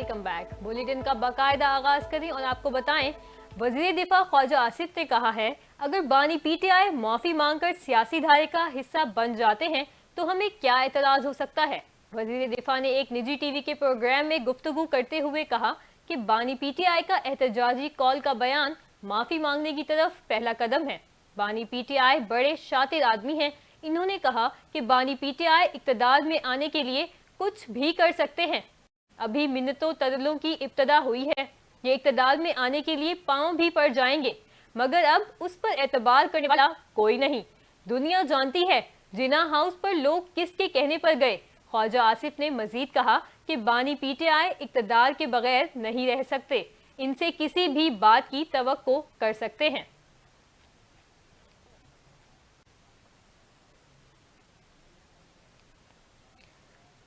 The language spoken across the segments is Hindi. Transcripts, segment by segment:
Welcome back. बुलेटिन का बाकायदा आगाज करें और आपको बताएं, वजीर दिफा ख्वाजा आसिफ ने कहा है, अगर बानी पीटीआई माफी मांगकर सियासी धारे का हिस्सा बन जाते हैं तो हमें क्या एतराज हो सकता है। वजीर दिफा ने एक निजी टीवी के प्रोग्राम में गुफ्तगू करते हुए कहा कि बानी पीटीआई का एहतजाजी कॉल का बयान माफी मांगने की तरफ पहला कदम है। बानी पीटीआई बड़े शातिर आदमी हैं। इन्होंने कहा कि बानी पीटीआई इक्तदार में आने के लिए कुछ भी कर सकते हैं। अभी मिन्नतों तरलों की इब्तदा हुई है, ये इक्तदार में आने के लिए पांव भी पड़ जाएंगे, मगर अब उस पर एतबार करने वाला कोई नहीं। दुनिया जानती है जिना हाउस पर लोग किसके कहने पर गए। ख्वाजा आसिफ ने मजीद कहा कि बानी पीटीआई इक्तदार के बगैर नहीं रह सकते, इनसे किसी भी बात की तवक्को कर सकते हैं।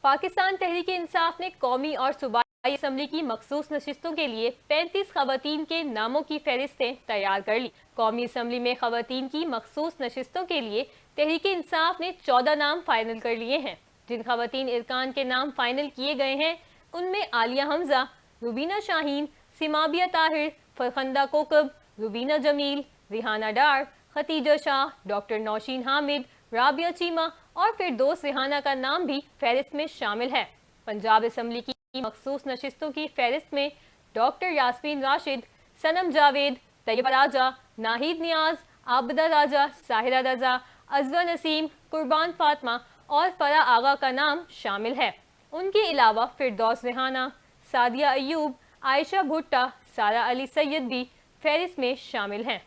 पाकिस्तान तहरीक इंसाफ ने कौमी और सूबाई असम्बली की मखसूस नशिस्तों के लिए 35 खवातीन के नामों की फहरिस्तें तैयार कर ली। कौमी असम्बली में खवातीन की मखसूस नशिस्तों के लिए तहरीक इंसाफ ने 14 नाम फाइनल कर लिए हैं। जिन खवातीन इरकान के नाम फाइनल किए गए हैं उनमें आलिया हमजा, रुबीना शाहीन, सिमाबिया ताहिर, फरखंदा कोकब, रुबीना जमील, रिहाना डार, खतीजा शाह, डॉक्टर नौशीन हामिद, राबिया चीमा और फिरदौस रिहाना का नाम भी फहरिस्त में शामिल है। पंजाब असम्बली की मखसूस नशिस्तों की फहरिस्त में डॉक्टर यास्मीन राशिद, सनम जावेद, तैयबा राजा, नाहिद नियाज, आबदा राजा, साहिरा रजा, अजवा नसीम, कुर्बान फातिमा और फरा आगा का नाम शामिल है। उनके अलावा फिरदौस रिहाना, सादिया अयूब, आयशा भुट्टा, सारा अली सैयद भी फहरिस्त में शामिल हैं।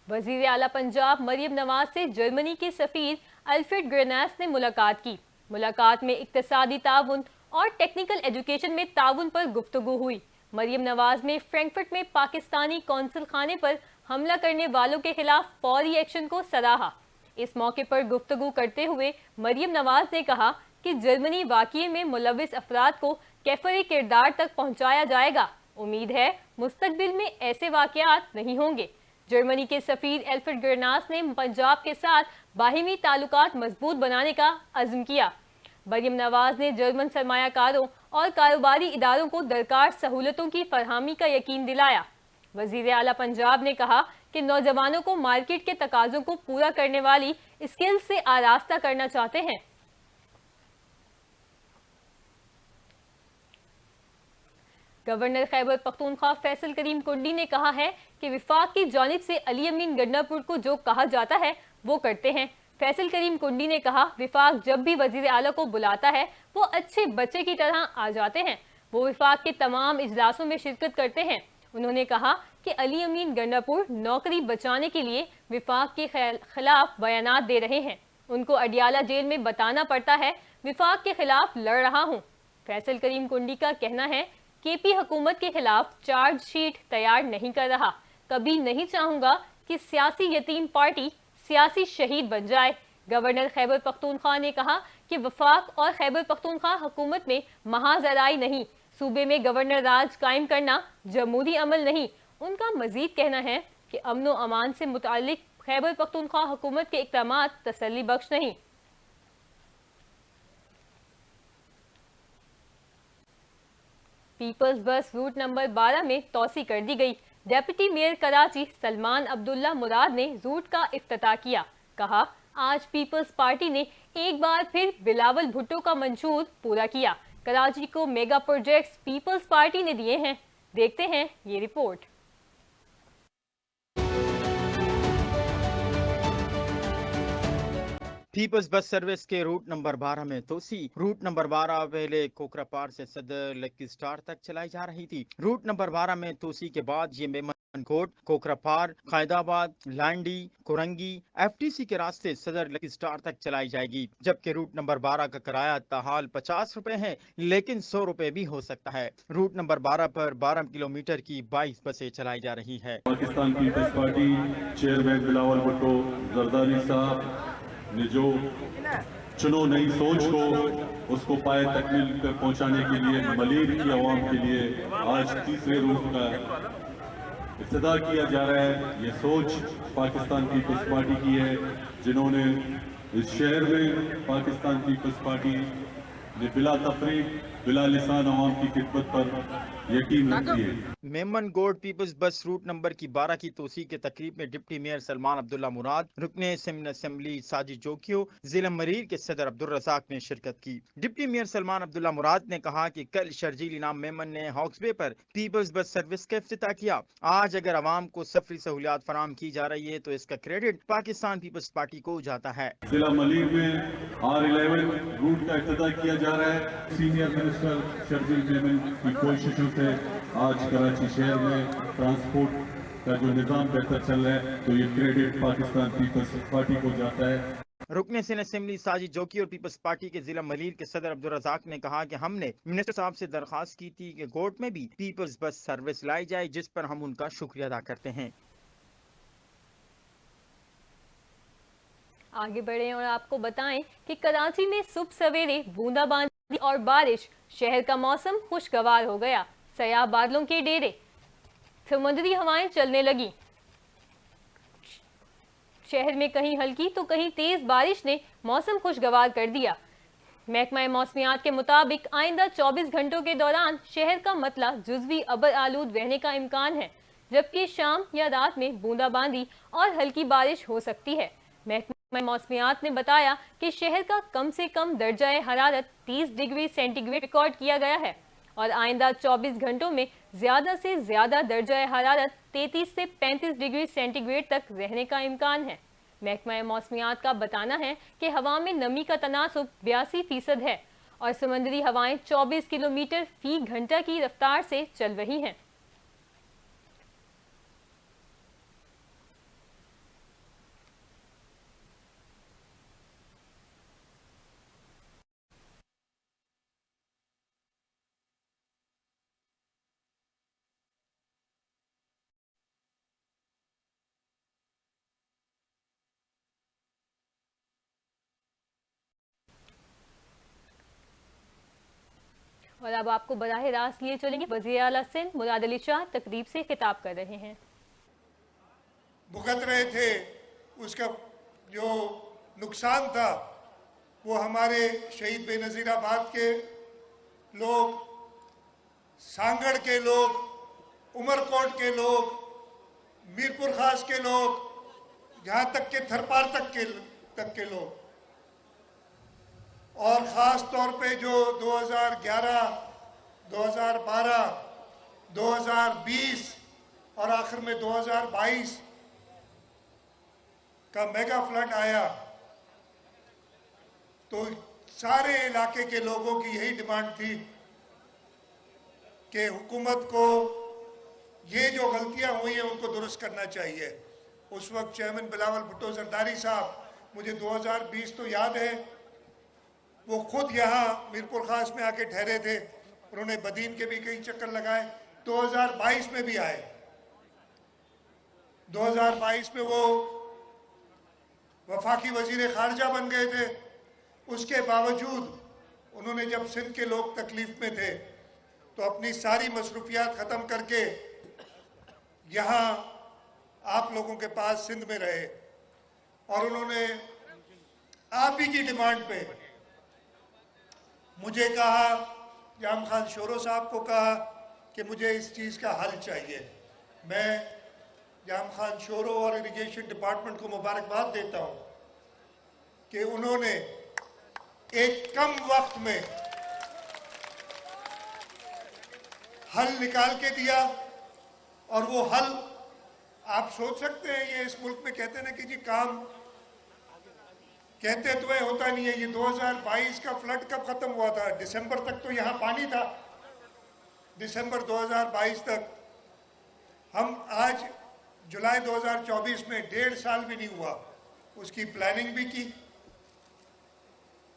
वजीर आला पंजाब मरियम नवाज से जर्मनी के सफीर अल्फ्रेड ग्रेनास ने मुलाकात की। मुलाकात में इक्तसादी ताउन और टेक्निकल एजुकेशन में ताउन पर गुफ्तगू हुई। मरियम नवाज ने फ्रैंकफर्ट में पाकिस्तानी कौंसल खाने पर हमला करने वालों के खिलाफ फौरी एक्शन को सराहा। इस मौके पर गुफ्तगू करते हुए मरियम नवाज ने कहा कि जर्मनी वाक़ये में मुलविस अफराद को कैफरी किरदार तक पहुँचाया जाएगा। उम्मीद है मुस्तकबिल में ऐसे वाक़यात नहीं होंगे। जर्मनी के सफीर अल्फ्रेड ग्रेनास ने पंजाब के साथ बाहिमी ताल्लुकात मजबूत बनाने का अज़्म किया। मरियम नवाज ने जर्मन सरमायाकारों और कारोबारी इदारों को दरकार सहूलतों की फरहमी का यकीन दिलाया। वजीर आला पंजाब ने कहा कि नौजवानों को मार्केट के तकाज़ों को पूरा करने वाली स्किल्स से आरास्ता करना चाहते हैं। गवर्नर खैबर पख्तूनख्वा फैसल करीम कुंडी ने कहा है कि विफाक की जानिब से अली अमीन गंडापुर को जो कहा जाता है वो करते हैं। फैसल करीम कुंडी ने कहा, विफाक जब भी वजीर आला को बुलाता है वो अच्छे बच्चे की तरह आ जाते हैं। वो विफाक के तमाम इजलासों में शिरकत करते हैं। उन्होंने कहा कि अली अमीन गंडापुर नौकरी बचाने के लिए विफाक के खिलाफ बयानात दे रहे हैं। उनको अडियाला जेल में बताना पड़ता है विफाक के खिलाफ लड़ रहा हूँ। फैसल करीम कुंडी का कहना है, केपी हुकूमत के खिलाफ चार्जशीट तैयार नहीं कर रहा। कभी नहीं चाहूंगा कि सियासी यतीम पार्टी सियासी शहीद बन जाए। गवर्नर खैबर पख्तूनख्वा ने कहा कि वफाक और खैबर पख्तूनख्वा हुकूमत में महाजराई नहीं, सूबे में गवर्नर राज कायम करना जमहूरी अमल नहीं। उनका मजीद कहना है कि अमन व अमान से मुतालिक खैबर पख्तूनख्वा हुकूमत के इक़दामात तसल्ली बख्श नहीं। पीपल्स बस रूट नंबर 12 में तोसी कर दी गई। डेप्यूटी मेयर कराची सलमान अब्दुल्ला मुराद ने रूट का इफ्तिताह किया। कहा, आज पीपल्स पार्टी ने एक बार फिर बिलावल भुट्टो का मंशूर पूरा किया। कराची को मेगा प्रोजेक्ट्स पीपल्स पार्टी ने दिए हैं। देखते हैं ये रिपोर्ट। पीपल्स बस सर्विस के रूट नंबर 12 में तोसी। रूट नंबर 12 पहले कोकरापार से सदर लकी स्टार तक चलाई जा रही थी। रूट नंबर 12 में तोसी के बाद ये मेमनकोट, कोकरापार, कायदाबाद, लांडी, कुरंगी, एफटीसी के रास्ते सदर लकी स्टार तक चलाई जाएगी। जबकि रूट नंबर 12 का किराया ताहाल 50 रुपए है, लेकिन 100 रुपए भी हो सकता है। रूट नंबर 12 पर 12 किलोमीटर की 22 बसें चलाई जा रही है। Pakistan Peoples Party chairman Bilawal Bhutto Zardari साहब ने जो चुनो नई सोच को उसको पाए तकमील पर पहुंचाने के लिए मलीर की आवाम के लिए आज तीसरे रूट का इफ्तिताह किया जा रहा है। ये सोच पाकिस्तान पीपल्स पार्टी की है, जिन्होंने इस शहर में पाकिस्तान पीपल्स पार्टी ने बिला तफरीक बिला लिसान अवाम की खिदमत पर यकीन रखती है। मेमन गोड पीपल्स बस रूट नंबर की 12 की तोसी के तकरीब में डिप्टी मेयर सलमान अब्दुल्ला मुराद, रुकने असेंबली साजिद जोकियो, जिला मरीर के सदर अब्दुल रज़ाक ने शिरकत की। डिप्टी मेयर सलमान अब्दुल्ला मुराद ने कहा कि कल शर्जील इनाम मेमन ने हॉक्सबे पर पीपल्स बस सर्विस का इफ्तिताह किया। आज अगर आवाम को सफरी सहूलियात फराम की जा रही है तो इसका क्रेडिट पाकिस्तान पीपल्स पार्टी को जाता है। जिला मलीर में R11 रूट का इफ्तिताह किया जा रहा है। सीनियर मिनिस्टर शर्जील मेमन की कोशिशों से आज कराची शहर में ट्रांसपोर्ट का जो निज़ाम बेहतर चल रहा है, तो ये क्रेडिट पाकिस्तान पीपल्स पार्टी को जाता है। रुकने सिंध असेंबली साजिद जोकी और पीपल्स पार्टी के जिला मलीर के सदर अब्दुल रज़ाक ने कहा कि हमने मिनिस्टर साहब से दरखास्त की थी कि गोट में भी पीपल्स बस सर्विस लाई जाए, जिस पर हम उनका शुक्रिया अदा करते हैं। आगे बढ़े और आपको बताएं कि कराची में सुबह सवेरे बूंदाबांदी और बारिश, शहर का मौसम खुशगवार हो गया। सयाह बादलों के डेरे, समुद्री हवाएं चलने लगी। शहर में कहीं हल्की तो कहीं तेज बारिश ने मौसम खुशगवार कर दिया। महकमा मौसमियात के मुताबिक आइंदा 24 घंटों के दौरान शहर का मतला जुज़वी अबर आलूद रहने का इम्कान है, जबकि शाम या रात में बूंदाबांदी और हल्की बारिश हो सकती है। महकमा मौसमियात ने बताया कि शहर का कम से कम दर्जा हरारत 30 डिग्री सेंटीग्रेड रिकॉर्ड किया गया है और आइंदा 24 घंटों में ज़्यादा से ज़्यादा दर्जा हरारत 33 से 35 डिग्री सेंटीग्रेड तक रहने का इम्कान है। महकमा मौसमियात का बताना है कि हवा में नमी का तनासुब 82% है और समुद्री हवाएं 24 किलोमीटर फी घंटा की रफ्तार से चल रही हैं। और अब आपको बराह रास्त लिए चलेंगे। वज़ीर आला सिंध मुराद अली शाह तकरीब से खिताब कर रहे हैं। भुगत रहे थे, उसका जो नुकसान था वो हमारे शहीद बेनज़ीराबाद के लोग, सांगड़ के लोग, उमरकोट के लोग, मीरपुर खास के लोग, जहाँ तक के थरपार तक के लोग, और ख़ास तौर पे जो 2011, 2012, 2020 और आखिर में 2022 का मेगा फ्लड आया, तो सारे इलाके के लोगों की यही डिमांड थी कि हुकूमत को ये जो गलतियां हुई हैं उनको दुरुस्त करना चाहिए। उस वक्त चेयरमैन बिलावल भुट्टो जरदारी साहब, मुझे 2020 तो याद है, वो खुद यहाँ मीरपुर खास में आके ठहरे थे। उन्होंने बदीन के भी कई चक्कर लगाए, 2022 में भी आए। 2022 में वो वफाकी वजीर खारजा बन गए थे। उसके बावजूद उन्होंने, जब सिंध के लोग तकलीफ में थे, तो अपनी सारी मसरूफियात ख़त्म करके यहाँ आप लोगों के पास सिंध में रहे और उन्होंने आप ही की डिमांड पे मुझे कहा, जाम खान शोरो साहब को कहा कि मुझे इस चीज़ का हल चाहिए। मैं जाम खान शोरो और इरिगेशन डिपार्टमेंट को मुबारकबाद देता हूँ कि उन्होंने एक कम वक्त में हल निकाल के दिया। और वो हल, आप सोच सकते हैं, ये इस मुल्क में कहते हैं ना कि जी काम कहते तो होता नहीं है। ये 2022 का फ्लड कब खत्म हुआ था? दिसंबर तक तो यहाँ पानी था, दिसंबर 2022 तक। हम आज जुलाई 2024 में 1.5 साल भी नहीं हुआ, उसकी प्लानिंग भी की।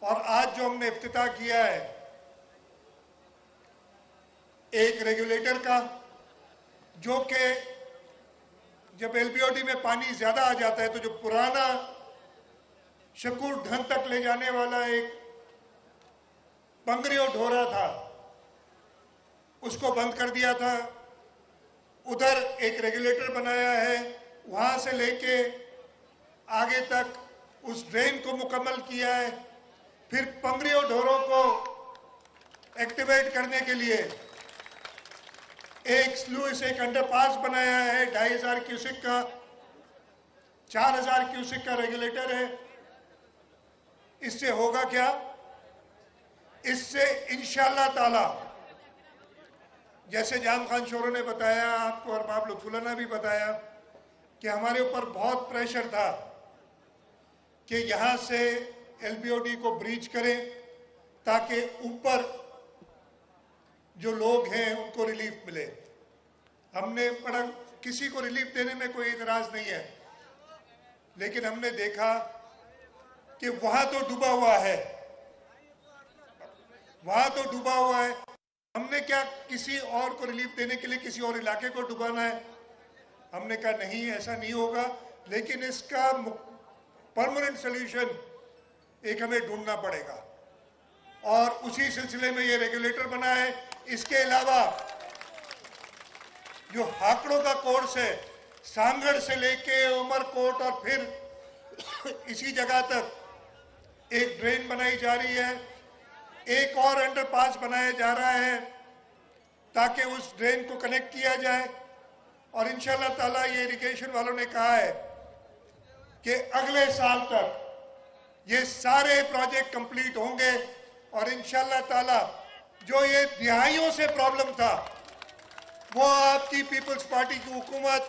और आज जो हमने इफ्तिताह किया है एक रेगुलेटर का, जो कि जब एलबीओडी में पानी ज्यादा आ जाता है तो जो पुराना शकूर ढन तक ले जाने वाला एक पंगरियो ढोरा था, उसको बंद कर दिया था। उधर एक रेगुलेटर बनाया है, वहां से लेके आगे तक उस ड्रेन को मुकम्मल किया है। फिर पंगरियों ढोरों को एक्टिवेट करने के लिए एक स्लूइस, एक अंडरपास बनाया है 2500 क्यूसेक का, 4000 क्यूसेक का रेगुलेटर है। इससे होगा क्या? इससे इंशाअल्लाह ताला, जैसे जाम खान शोरो ने बताया आपको और बाब लुत्फुल्लाह ने भी बताया कि हमारे ऊपर बहुत प्रेशर था कि यहाँ से एलबीओडी को ब्रीच करें ताकि ऊपर जो लोग हैं उनको रिलीफ मिले। हमने बड़ा, किसी को रिलीफ देने में कोई इतराज नहीं है, लेकिन हमने देखा कि वहां तो डूबा हुआ है, वहां तो डूबा हुआ है। हमने क्या किसी और को रिलीफ देने के लिए किसी और इलाके को डुबाना है? हमने कहा नहीं, ऐसा नहीं होगा, लेकिन इसका परमानेंट सॉल्यूशन एक हमें ढूंढना पड़ेगा और उसी सिलसिले में ये रेगुलेटर बना है। इसके अलावा जो हाकड़ों का कोर्स है, सांगड़ से लेके उमरकोट और फिर इसी जगह तक एक ड्रेन बनाई जा रही है, एक और अंडरपास बनाया जा रहा है ताकि उस ड्रेन को कनेक्ट किया जाए। और इंशाल्लाह ताला ये इरिगेशन वालों ने कहा है कि अगले साल तक ये सारे प्रोजेक्ट कंप्लीट होंगे और इंशाल्लाह ताला जो ये दिहाइयों से प्रॉब्लम था वो आपकी पीपल्स पार्टी की हुकूमत,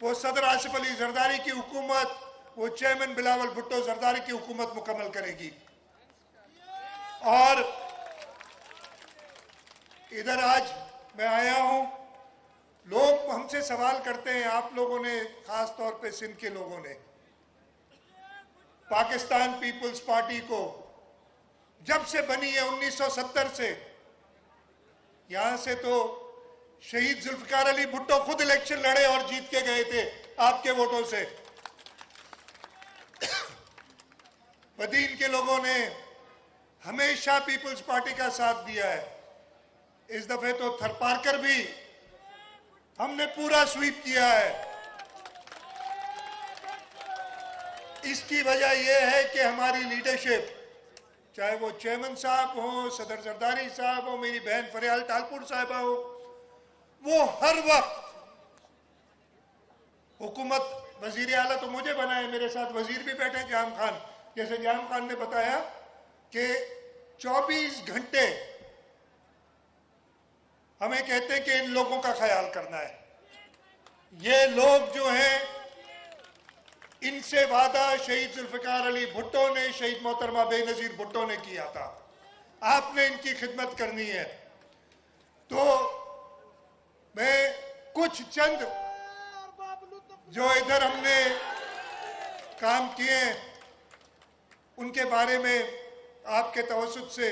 वो सदर आसिफ अली जरदारी की हुकूमत, वो चेयरमैन बिलावल भुट्टो जरदारी की हुकूमत मुकम्मल करेगी। और इधर आज मैं आया हूं, लोग हमसे सवाल करते हैं, आप लोगों ने, खास तौर पे सिंध के लोगों ने, पाकिस्तान पीपल्स पार्टी को जब से बनी है 1970 से, यहां से तो शहीद जुल्फिकार अली भुट्टो खुद इलेक्शन लड़े और जीत के गए थे आपके वोटों से। बदीन के लोगों ने हमेशा पीपल्स पार्टी का साथ दिया है। इस दफे तो थरपारकर भी हमने पूरा स्वीप किया है। इसकी वजह यह है कि हमारी लीडरशिप, चाहे वो चेयरमैन साहब हो, सदर जरदारी साहब हो, मेरी बहन फरियाल टालपुर साहिबा हो, वो हर वक्त हुकूमत, वजीर आला तो मुझे बनाए, मेरे साथ वजीर भी बैठे जाम खान, जैसे जाम खान ने बताया कि 24 घंटे हमें कहते हैं कि इन लोगों का ख्याल करना है। ये लोग जो हैं, इनसे वादा शहीद जुल्फिकार अली भुट्टो ने, शहीद मोहतरमा बेनजीर भुट्टो ने किया था, आपने इनकी खिदमत करनी है। तो मैं कुछ चंद जो इधर हमने काम किए उनके बारे में आपके तवज्जुह से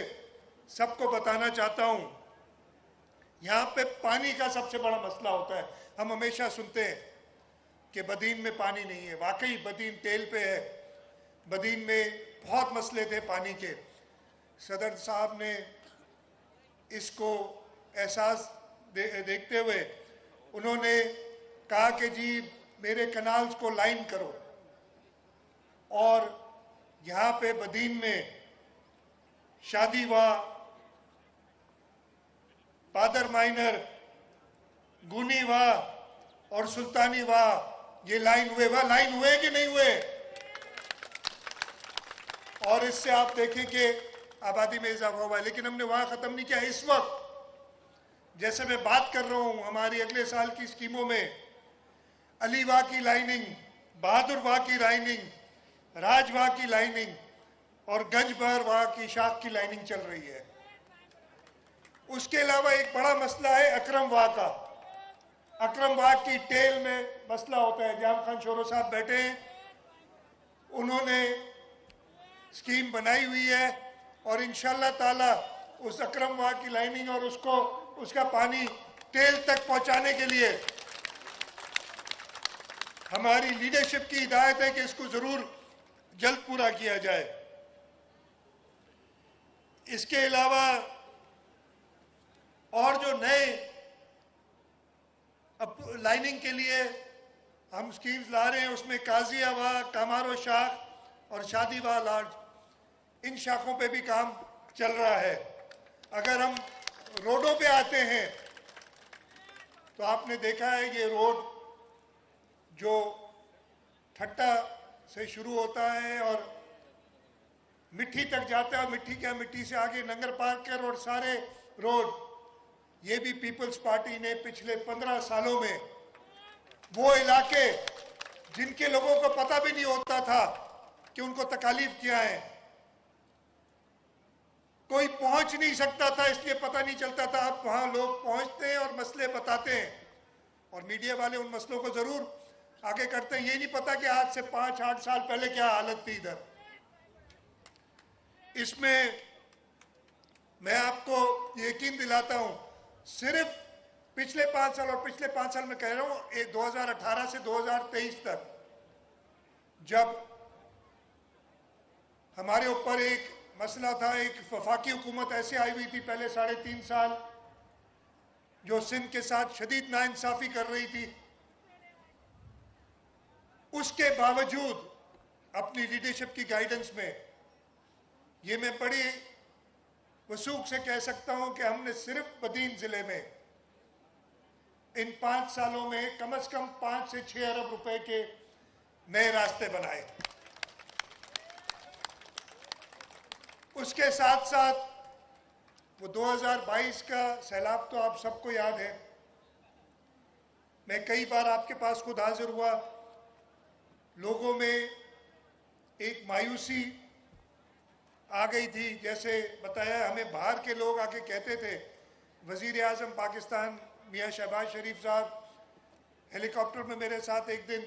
सबको बताना चाहता हूं। यहाँ पे पानी का सबसे बड़ा मसला होता है। हम हमेशा सुनते हैं कि बदीन में पानी नहीं है, वाकई बदीन तेल पे है। बदीन में बहुत मसले थे पानी के। सदर साहब ने इसको एहसास देखते हुए उन्होंने कहा कि जी मेरे कनाल्स को लाइन करो, और यहाँ पे बदीन में शादी वाह, पादर माइनर, गुनी वाह और सुल्तानी वाह, ये लाइन हुए, वह लाइन हुए कि नहीं हुए? और इससे आप देखें कि आबादी में इजाफा हुआ है, लेकिन हमने वहां खत्म नहीं किया। इस वक्त जैसे मैं बात कर रहा हूं, हमारी अगले साल की स्कीमों में अली वाह की लाइनिंग, बहादुर वाह की लाइनिंग, राज वाह की लाइनिंग और गंजबर वाह की शाख की लाइनिंग चल रही है। उसके अलावा एक बड़ा मसला है अकरम वाह का। अकरम वाह की टेल में मसला होता है। जाम खान शोरो साहब बैठे हैं, उन्होंने स्कीम बनाई हुई है और इंशाल्लाह ताला उस अकरम वाह की लाइनिंग और उसका पानी टेल तक पहुंचाने के लिए हमारी लीडरशिप की हिदायत है कि इसको जरूर जल्द पूरा किया जाए। इसके अलावा और जो नए लाइनिंग के लिए हम स्कीम्स ला रहे हैं, उसमें काजिया वाह, कामारो शाख और शादीवाल लॉज, इन शाखों पे भी काम चल रहा है। अगर हम रोडों पे आते हैं तो आपने देखा है ये रोड जो ठट्टा से शुरू होता है और मिट्टी तक जाता है, मिट्टी क्या, मिट्टी से आगे नंगर पार्क के रोड, सारे रोड, ये भी पीपल्स पार्टी ने पिछले 15 सालों में वो इलाके जिनके लोगों को पता भी नहीं होता था कि उनको तकालीफ क्या है, कोई पहुंच नहीं सकता था इसलिए पता नहीं चलता था, अब वहां लोग पहुंचते हैं और मसले बताते हैं और मीडिया वाले उन मसलों को जरूर आगे करते हैं। ये नहीं पता कि आज से 5-8 साल पहले क्या हालत थी इधर। इसमें मैं आपको यकीन दिलाता हूं, सिर्फ पिछले 5 साल, और पिछले 5 साल में कह रहा हूं 2018 से 2023 तक, जब हमारे ऊपर एक मसला था, एक वफाकी हुकूमत ऐसे आई हुई थी पहले 3.5 साल, जो सिंध के साथ शदीद नाइंसाफी कर रही थी, उसके बावजूद अपनी लीडरशिप की गाइडेंस में ये मैं बड़ी वसूख से कह सकता हूं कि हमने सिर्फ बदीन जिले में इन 5 सालों में कम से कम 5 से 6 अरब रुपए के नए रास्ते बनाए। उसके साथ साथ वो 2022 का सैलाब तो आप सबको याद है। मैं कई बार आपके पास खुद हाजिर हुआ, लोगों में एक मायूसी आ गई थी। जैसे बताया, हमें बाहर के लोग आके कहते थे, वजीर आजम पाकिस्तान मियां शहबाज शरीफ साहब हेलीकॉप्टर में मेरे साथ एक दिन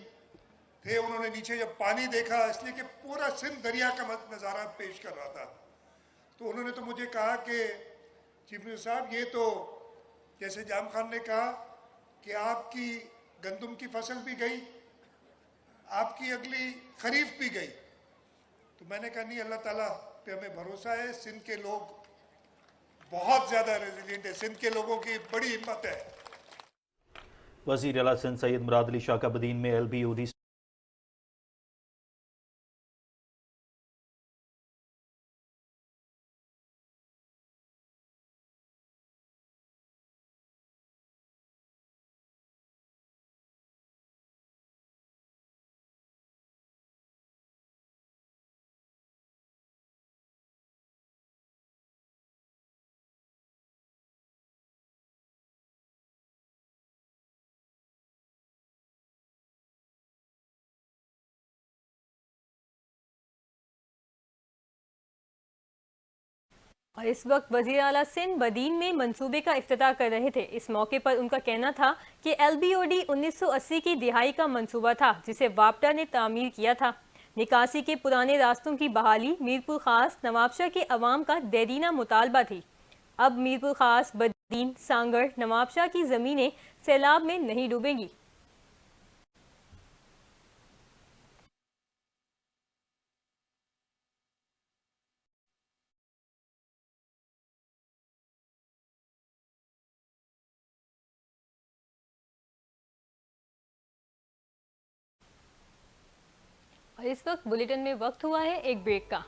थे, उन्होंने नीचे जब पानी देखा, इसलिए कि पूरा सिंध दरिया का नज़ारा पेश कर रहा था, तो उन्होंने तो मुझे कहा कि चीफ मिनिस्टर साहब, ये तो जैसे जाम खान ने कहा कि आपकी गंदम की फसल भी गई, आपकी अगली खरीफ भी गई। तो मैंने कहा नहीं, अल्लाह ताला पे हमें भरोसा है, सिंध के लोग बहुत ज़्यादा रेजिलिएंट है, सिंध के लोगों की बड़ी हिम्मत है। वज़ीर आला सिंध सैयद मुराद अली शाह का बदीन में LBOD और इस वक्त वज़ीर आला सिंध बदीन में मंसूबे का इफ्तिताह कर रहे थे। इस मौके पर उनका कहना था कि LBOD 1980 की दिहाई का मंसूबा था, जिसे वापडा ने तामीर किया था। निकासी के पुराने रास्तों की बहाली मीरपुर खास नवाबशाह के अवाम का देरीना मुतालबा थी। अब मीरपुर खास, बदीन, सांगड़, नवाबशाह की ज़मीनें सैलाब में नहीं डूबेंगी। और इस वक्त बुलेटिन में वक्त हुआ है एक ब्रेक का।